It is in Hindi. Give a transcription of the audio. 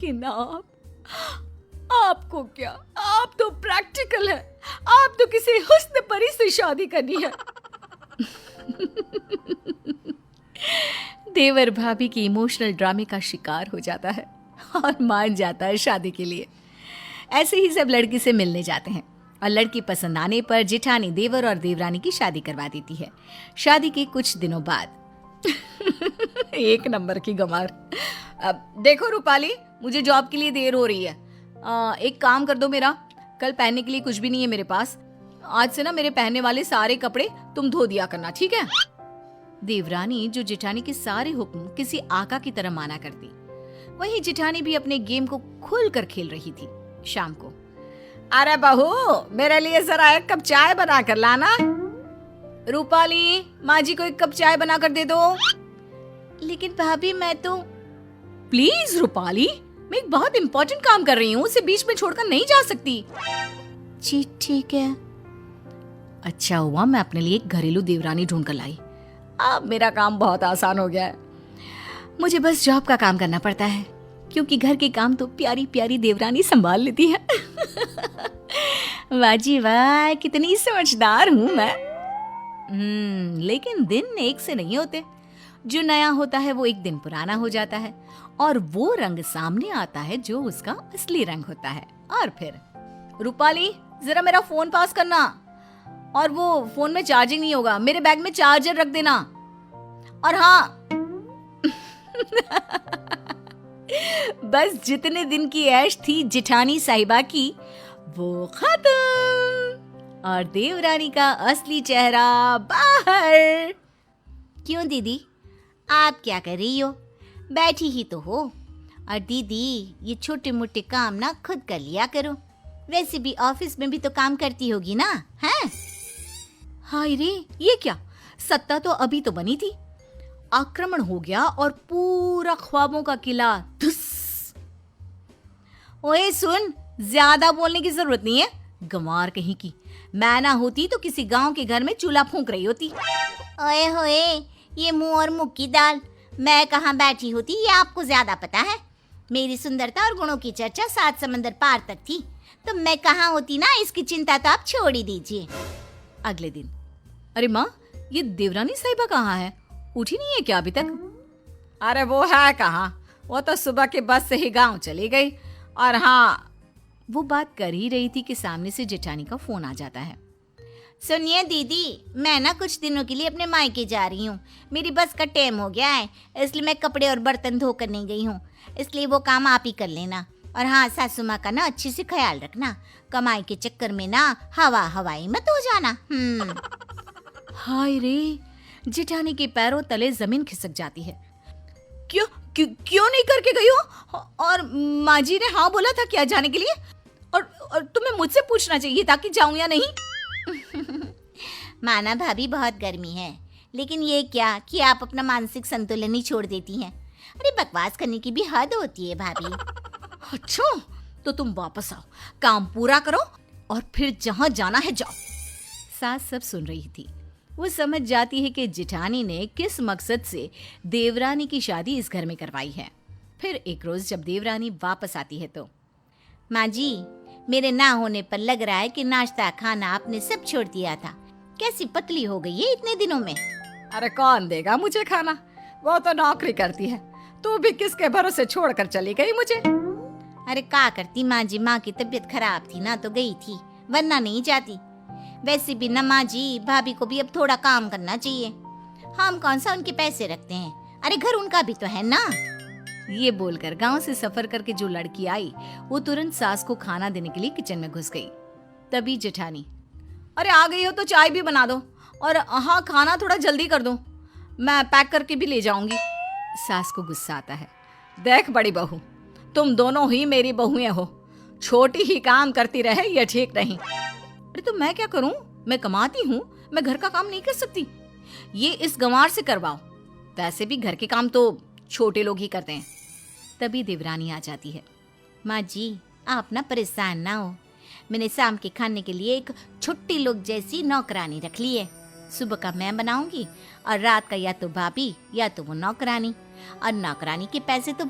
कि ना आपको क्या, आप तो प्रैक्टिकल है, आप तो किसी हुस्न परी से शादी करनी है। देवर भाभी की इमोशनल ड्रामे का शिकार हो जाता है और मान जाता है शादी के लिए। ऐसे ही सब लड़की से मिलने जाते हैं और लड़की पसंद आने पर जेठानी देवर और देवरानी की शादी करवा देती है। शादी के कुछ दिनों बाद एक नंबर की गंवार। अब देखो रूपाली, मुझे जॉब के लिए देर हो रही है। एक काम कर दो मेरा, कल पहनने के लिए कुछ भी नहीं है मेरे पास। आज से ना मेरे पहनने वाले सारे कपड़े तुम धो दिया करना, ठीक है? देवरानी जो जेठानी के सारे हुक्म किसी आका की तरह माना करती, वहीं जेठानी भी अपने गेम को खुल कर खेल रही थी। शाम को, अरे बहू, मेरे लिए जरा एक कप चाय बना कर लाना। रूपाली, माँ जी को एक कप चाय बना कर दे दो। लेकिन भाभी मैं तो। प्लीज रूपाली, मैं एक बहुत इंपॉर्टेंट काम कर रही हूँ, उसे बीच में छोड़कर नहीं जा सकती। जी ठीक है। अच्छा हुआ मैं अपने लिए एक घरेलू देवरानी ढूंढ कर लाई। अब मेरा काम बहुत आसान हो गया है। मुझे बस जॉब का काम करना पड़ता है, क्योंकि घर के काम तो प्यारी प्यारी देवरानी संभाल लेती है। वाह जी वाह, कितनी समझदार हूँ मैं। लेकिन दिन एक से नहीं होते। जो नया होता है वो एक दिन पुराना हो जाता है और वो रंग सामने आता है जो उसका असली रंग होता है। और फिर, रूपाली जरा मेरा फोन पास करना, और वो फोन में चार्जिंग नहीं होगा, मेरे बैग में चार्जर रख देना। और हाँ, बस जितने दिन की ऐश थी जेठानी साहिबा की, वो खत्म और देवरानी का असली चेहरा बाहर। क्यों दीदी, आप क्या कर रही हो? बैठी ही तो हो। और दीदी, ये छोटे मोटे काम ना खुद कर लिया करो, वैसे भी ऑफिस में भी तो काम करती होगी ना, हैं? हाय रे, ये क्या, सत्ता तो अभी तो बनी थी, आक्रमण हो गया और पूरा ख्वाबों का किला धुस। ओए सुन, ज्यादा बोलने की जरूरत नहीं है, गंवार कहीं की। मैं ना होती तो किसी गांव के घर में चूल्हा फूंक रही होती। ओए होए, ये मुंह और मुख की दाल, मैं कहाँ बैठी होती ये आपको ज्यादा पता है। मेरी सुंदरता और गुणों की चर्चा 7 समंदर पार तक थी, तो मैं कहाँ होती ना, इसकी चिंता तो आप छोड़ ही दीजिए। अगले दिन, अरे माँ, ये देवरानी साहिबा कहाँ है? उठी नहीं है क्या अभी तक? अरे वो है कहाँ, वो तो सुबह के बस से ही गांव चली गई। और हाँ, वो बात कर ही रही थी कि सामने से जेठानी का फोन आ जाता है। सुनिए दीदी, मैं ना कुछ दिनों के लिए अपने मायके जा रही हूँ, मेरी बस का टाइम हो गया है, इसलिए मैं कपड़े और बर्तन धोकर नहीं गई हूँ, इसलिए वो काम आप ही कर लेना। और हाँ, सासू माँ का ना अच्छे से ख्याल रखना, कमाई के चक्कर में ना हवाई मत हो जाना। हाय रे, जेठानी के पैरों तले जमीन खिसक जाती है। क्यों नहीं करके गई हो? और माँ जी ने हाँ बोला था क्या जाने के लिए? और तुम्हें मुझसे पूछना चाहिए था कि जाऊं या नहीं। माना भाभी, बहुत गर्मी है, लेकिन ये क्या कि आप अपना मानसिक संतुलन ही छोड़ देती हैं। अरे बकवास करने की भी हद होती है भाभी। अच्छा, तो तुम वापस आओ, काम पूरा करो और फिर जहां जाना है जाओ। सास सब सुन रही थी। वो समझ जाती है कि जेठानी ने किस मकसद से देवरानी की शादी इस घर में करवाई है। फिर एक रोज जब देवरानी वापस आती है तो, माँ जी, मेरे ना होने पर लग रहा है कि नाश्ता खाना आपने सब छोड़ दिया था, कैसी पतली हो गई है इतने दिनों में। अरे कौन देगा मुझे खाना, वो तो नौकरी करती है, तू भी किसके भरोसे छोड़कर चली गई मुझे। अरे क्या करती माँ जी, माँ की तबीयत खराब थी ना तो गई थी, वरना नहीं जाती। वैसे भी ना माँ जी, भाभी को भी अब थोड़ा काम करना चाहिए, हम कौन सा उनके पैसे रखते हैं, अरे घर उनका भी तो है ना। ये बोलकर गांव से सफर करके जो लड़की आई, वो तुरंत सास को खाना देने के लिए किचन में घुस गई। तभी जेठानी, अरे आ गई हो तो चाय भी बना दो, और हाँ, खाना थोड़ा जल्दी कर दो, मैं पैक करके भी ले जाऊंगी। सास को गुस्सा आता है, देख बड़ी बहू, तुम दोनों ही मेरी बहुएं हो, छोटी ही काम करती रहे ये ठीक नहीं। अरे तो मैं क्या करूं, मैं कमाती हूँ, मैं घर का काम नहीं कर सकती, ये इस गंवार से करवाओ, वैसे भी घर के काम तो छोटे लोग ही करते हैं। तभी देवरानी आ जाती है। माँ जी, आप ना परेशान ना हो, मैंने शाम के खाने के लिए एक छुट्टी लोग जैसी नौकरानी रख ली है, सुबह का मैं बनाऊंगी और रात का या तो भाभी या तो वो नौकरानी, और नौकरानी के पैसे तो